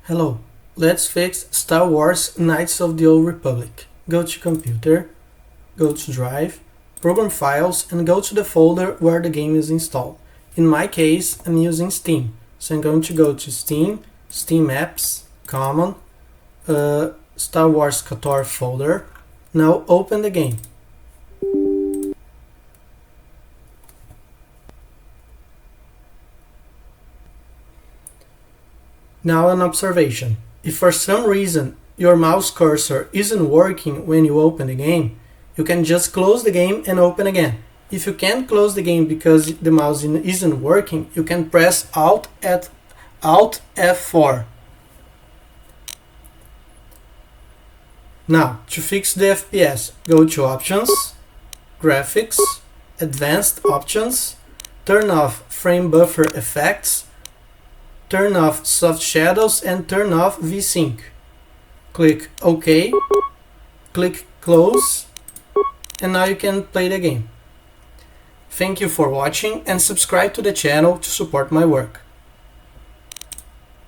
Hello, let's fix Star Wars Knights of the Old Republic. Go to Computer, go to Drive, Program Files, and go to the folder where the game is installed. In my case, I'm using Steam, so I'm going to go to Steam, Steam Apps, Common, Star Wars KOTOR folder. Now open the game. Now an observation. If for some reason your mouse cursor isn't working when you open the game, you can just close the game and open again. If you can't close the game because the mouse isn't working, you can press Alt F4. Now, to fix the FPS, go to Options, Graphics, Advanced Options, turn off Frame Buffer Effects, turn off soft shadows and turn off VSync. Click OK, click Close, and now you can play the game. Thank you for watching and subscribe to the channel to support my work.